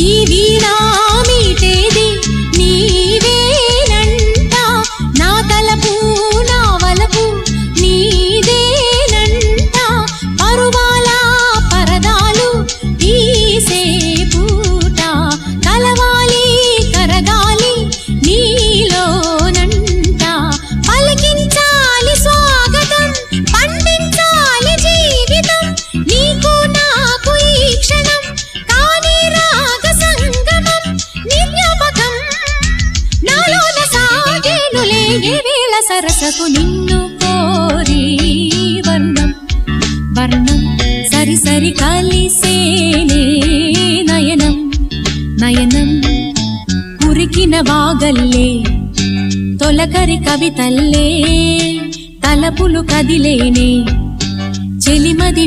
ఈ వీణా మీటేది నీవేనంట, నా తలపు నా వలపు నీదేనంట, పరువాల పరదాలు తీసే పూట కలవాలి కరగాలి నీలోనంట, పలికించాలి స్వాగతం పండించాలి జీవితం, నీకు నాకు ఈ క్షణం కాని రాగ సంగమం నిజ్ఞాపకం నాలోన సాగేనులే ఏ వేళ సరసకు నిన్ను కోరి వర్ణం వర్ణం సరి సరి కలిసేనే నయనం నయనం కురికిన వాగల్లే తొలకరి కవితల్లే తలపులు కదిలేనే చెలిమది